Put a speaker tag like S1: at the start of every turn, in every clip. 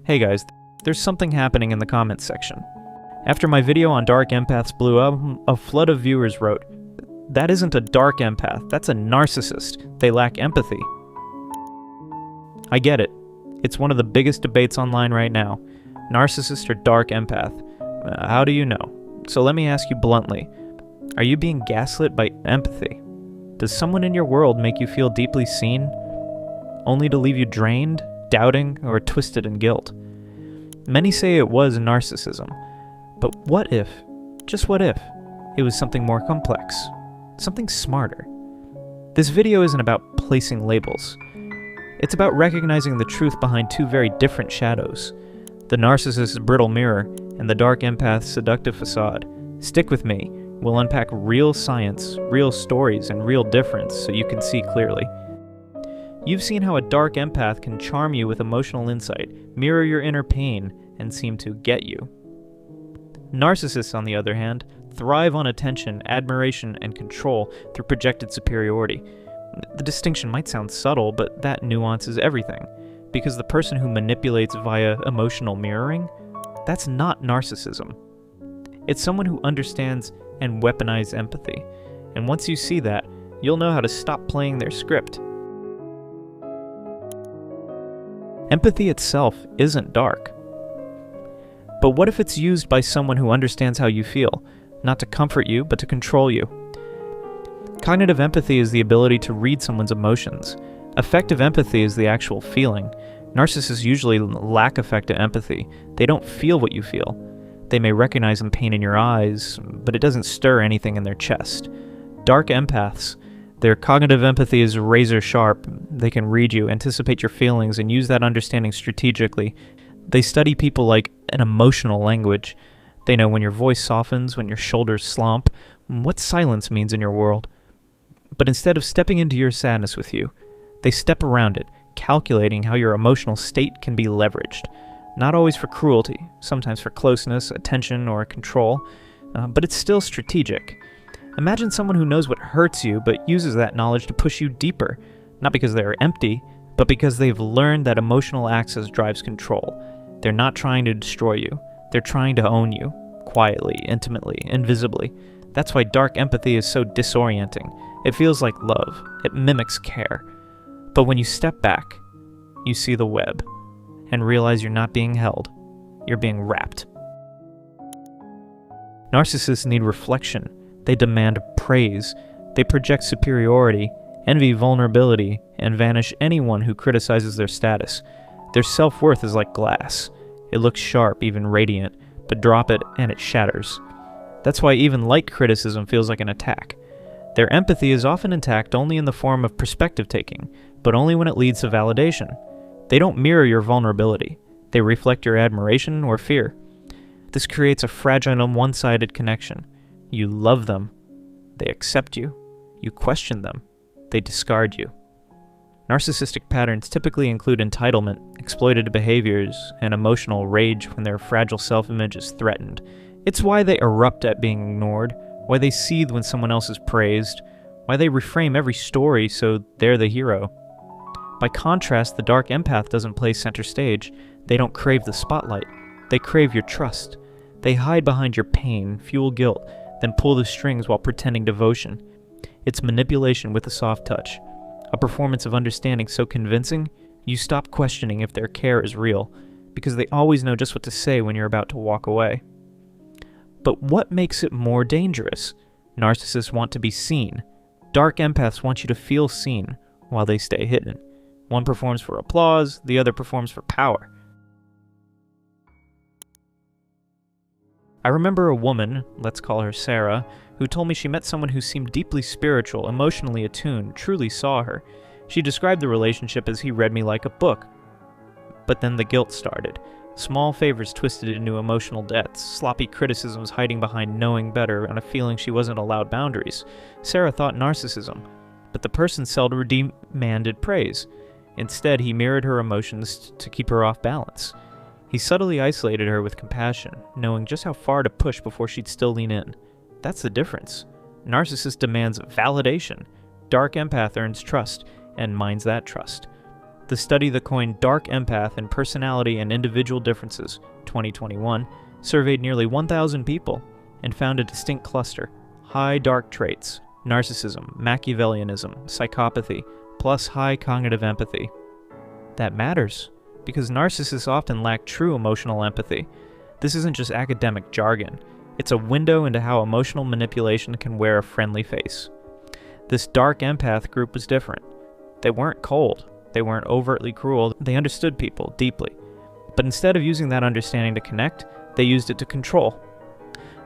S1: Hey guys, there's something happening in the comments section. After my video on Dark Empaths blew up, a flood of viewers wrote, "That isn't a Dark Empath, that's a Narcissist. They lack empathy." I get it. It's one of the biggest debates online right now. Narcissist or Dark Empath? How do you know? So let me ask you bluntly. Are you being gaslit by empathy? Does someone in your world make you feel deeply seen, only to leave you drained, doubting, or twisted in guilt? Many say it was narcissism. But what if, just what if, it was something more complex? Something smarter? This video isn't about placing labels. It's about recognizing the truth behind two very different shadows. The narcissist's brittle mirror and the Dark Empath's seductive facade. Stick with me. We'll unpack real science, real stories, and real difference so you can see clearly. You've seen how a Dark Empath can charm you with emotional insight, mirror your inner pain, and seem to get you. Narcissists, on the other hand, thrive on attention, admiration, and control through projected superiority. The distinction might sound subtle, but that nuance is everything, because the person who manipulates via emotional mirroring, that's not narcissism. It's someone who understands and weaponizes empathy, and once you see that, you'll know how to stop playing their script. Empathy itself isn't dark. But what if it's used by someone who understands how you feel, not to comfort you, but to control you? Cognitive empathy is the ability to read someone's emotions. Affective empathy is the actual feeling. Narcissists usually lack affective empathy. They don't feel what you feel. They may recognize the pain in your eyes, but it doesn't stir anything in their chest. Dark empaths, their cognitive empathy is razor sharp. They can read you, anticipate your feelings, and use that understanding strategically. They study people like an emotional language. They know when your voice softens, when your shoulders slump, what silence means in your world. But instead of stepping into your sadness with you, they step around it, calculating how your emotional state can be leveraged. Not always for cruelty, sometimes for closeness, attention, or control, but it's still strategic. Imagine someone who knows what hurts you, but uses that knowledge to push you deeper, not because they are empty, but because they've learned that emotional access drives control. They're not trying to destroy you. They're trying to own you, quietly, intimately, invisibly. That's why dark empathy is so disorienting. It feels like love. It mimics care. But when you step back, you see the web, and realize you're not being held. You're being wrapped. Narcissists need reflection. They demand praise. They project superiority, envy vulnerability, and vanish anyone who criticizes their status. Their self-worth is like glass. It looks sharp, even radiant, but drop it and it shatters. That's why even light criticism feels like an attack. Their empathy is often intact only in the form of perspective taking, but only when it leads to validation. They don't mirror your vulnerability. They reflect your admiration or fear. This creates a fragile and one-sided connection. You love them. They accept you. You question them. They discard you. Narcissistic patterns typically include entitlement, exploitative behaviors, and emotional rage when their fragile self-image is threatened. It's why they erupt at being ignored, why they seethe when someone else is praised, why they reframe every story so they're the hero. By contrast, the Dark Empath doesn't play center stage. They don't crave the spotlight. They crave your trust. They hide behind your pain, fuel guilt, then pull the strings while pretending devotion. It's manipulation with a soft touch. A performance of understanding so convincing, you stop questioning if their care is real, because they always know just what to say when you're about to walk away. But what makes it more dangerous? Narcissists want to be seen. Dark empaths want you to feel seen, while they stay hidden. One performs for applause, the other performs for power. I remember a woman, let's call her Sarah, who told me she met someone who seemed deeply spiritual, emotionally attuned, truly saw her. She described the relationship as he read me like a book. But then the guilt started. Small favors twisted into emotional debts, sloppy criticisms hiding behind knowing better and a feeling she wasn't allowed boundaries. Sarah thought narcissism, but the person seldom demanded praise. Instead, he mirrored her emotions to keep her off balance. He subtly isolated her with compassion, knowing just how far to push before she'd still lean in. That's the difference. Narcissist demands validation. Dark empath earns trust and mines that trust. The study that coined Dark Empath in Personality and Individual Differences, 2021, surveyed nearly 1,000 people and found a distinct cluster: high dark traits, narcissism, Machiavellianism, psychopathy, plus high cognitive empathy. That matters, because narcissists often lack true emotional empathy. This isn't just academic jargon. It's a window into how emotional manipulation can wear a friendly face. This Dark Empath group was different. They weren't cold. They weren't overtly cruel. They understood people deeply. But instead of using that understanding to connect, they used it to control.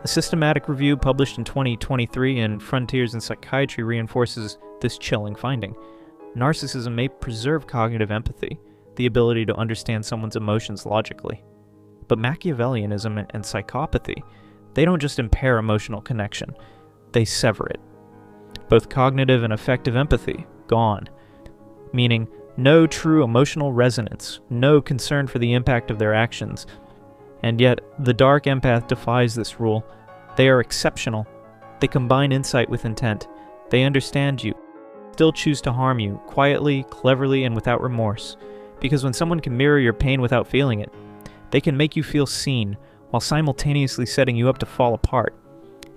S1: A systematic review published in 2023 in Frontiers in Psychiatry reinforces this chilling finding. Narcissism may preserve cognitive empathy, the ability to understand someone's emotions logically. But Machiavellianism and psychopathy, they don't just impair emotional connection, they sever it. Both cognitive and affective empathy, gone. Meaning, no true emotional resonance, no concern for the impact of their actions. And yet, the Dark Empath defies this rule. They are exceptional. They combine insight with intent. They understand you, still choose to harm you, quietly, cleverly, and without remorse. Because when someone can mirror your pain without feeling it, they can make you feel seen, while simultaneously setting you up to fall apart.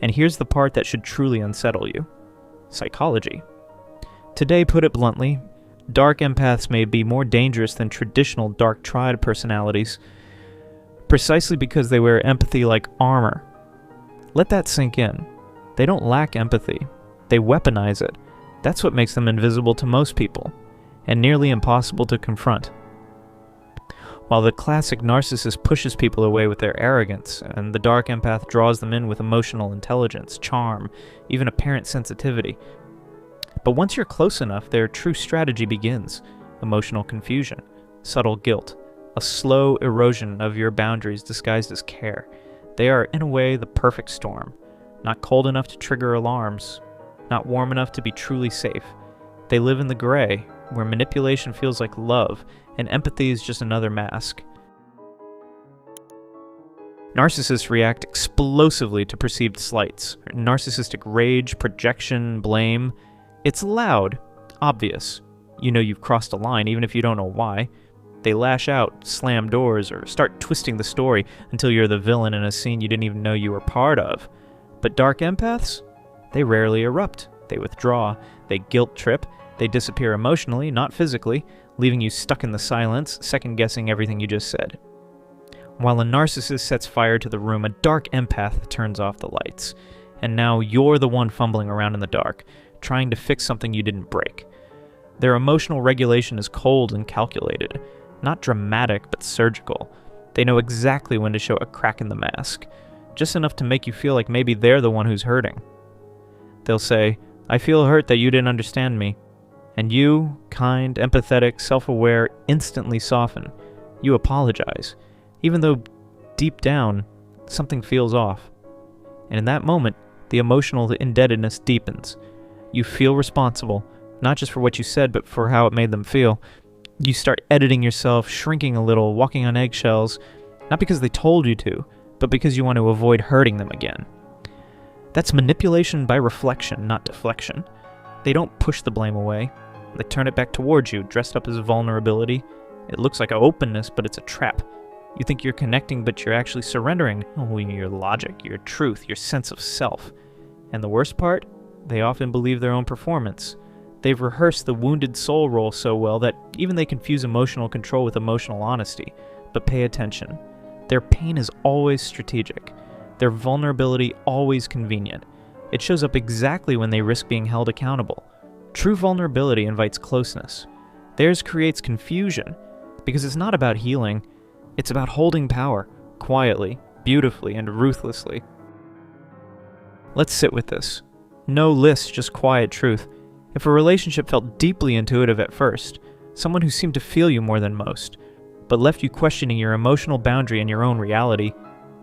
S1: And here's the part that should truly unsettle you: psychology. Today, put it bluntly, Dark Empaths may be more dangerous than traditional dark triad personalities, precisely because they wear empathy like armor. Let that sink in. They don't lack empathy. They weaponize it. That's what makes them invisible to most people, and nearly impossible to confront. While the classic narcissist pushes people away with their arrogance, and the Dark Empath draws them in with emotional intelligence, charm, even apparent sensitivity. But once you're close enough, their true strategy begins: emotional confusion, subtle guilt, a slow erosion of your boundaries disguised as care. They are, in a way, the perfect storm. Not cold enough to trigger alarms, not warm enough to be truly safe. They live in the gray, where manipulation feels like love, and empathy is just another mask. Narcissists react explosively to perceived slights. Narcissistic rage, projection, blame. It's loud, obvious. You know you've crossed a line, even if you don't know why. They lash out, slam doors, or start twisting the story until you're the villain in a scene you didn't even know you were part of. But Dark Empaths? They rarely erupt. They withdraw. They guilt trip. They disappear emotionally, not physically, leaving you stuck in the silence, second-guessing everything you just said. While a narcissist sets fire to the room, a Dark Empath turns off the lights. And now you're the one fumbling around in the dark, trying to fix something you didn't break. Their emotional regulation is cold and calculated. Not dramatic, but surgical. They know exactly when to show a crack in the mask, just enough to make you feel like maybe they're the one who's hurting. They'll say, "I feel hurt that you didn't understand me." And you, kind, empathetic, self-aware, instantly soften. You apologize, even though deep down, something feels off. And in that moment, the emotional indebtedness deepens. You feel responsible, not just for what you said, but for how it made them feel. You start editing yourself, shrinking a little, walking on eggshells, not because they told you to, but because you want to avoid hurting them again. That's manipulation by reflection, not deflection. They don't push the blame away. They turn it back towards you, dressed up as vulnerability. It looks like an openness, but it's a trap. You think you're connecting, but you're actually surrendering your logic, your truth, your sense of self. And the worst part? They often believe their own performance. They've rehearsed the wounded soul role so well that even they confuse emotional control with emotional honesty. But pay attention. Their pain is always strategic. Their vulnerability always convenient. It shows up exactly when they risk being held accountable. True vulnerability invites closeness. Theirs creates confusion, because it's not about healing. It's about holding power, quietly, beautifully, and ruthlessly. Let's sit with this. No list, just quiet truth. If a relationship felt deeply intuitive at first, someone who seemed to feel you more than most, but left you questioning your emotional boundary and your own reality,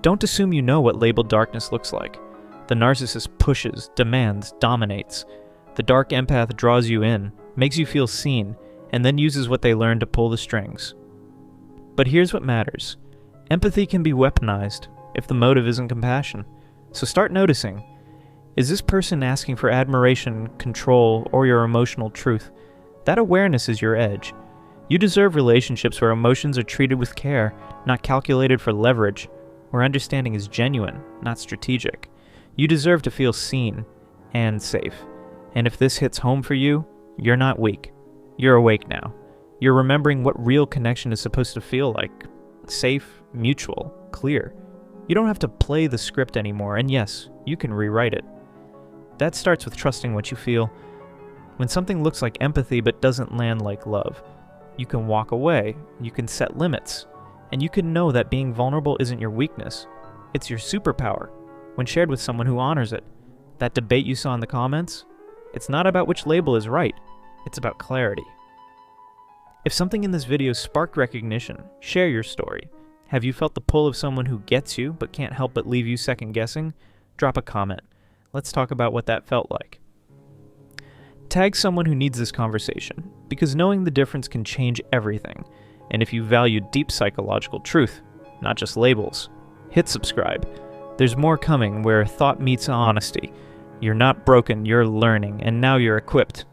S1: don't assume you know what labeled darkness looks like. The narcissist pushes, demands, dominates. The Dark Empath draws you in, makes you feel seen, and then uses what they learned to pull the strings. But here's what matters. Empathy can be weaponized if the motive isn't compassion. So start noticing. Is this person asking for admiration, control, or your emotional truth? That awareness is your edge. You deserve relationships where emotions are treated with care, not calculated for leverage, where understanding is genuine, not strategic. You deserve to feel seen and safe. And if this hits home for you, you're not weak. You're awake now. You're remembering what real connection is supposed to feel like. Safe, mutual, clear. You don't have to play the script anymore, and yes, you can rewrite it. That starts with trusting what you feel. When something looks like empathy but doesn't land like love, you can walk away, you can set limits, and you can know that being vulnerable isn't your weakness. It's your superpower, when shared with someone who honors it. That debate you saw in the comments, it's not about which label is right, it's about clarity. If something in this video sparked recognition, share your story. Have you felt the pull of someone who gets you but can't help but leave you second guessing? Drop a comment. Let's talk about what that felt like. Tag someone who needs this conversation, because knowing the difference can change everything. And if you value deep psychological truth, not just labels, hit subscribe. There's more coming where thought meets honesty. You're not broken, you're learning, and now you're equipped.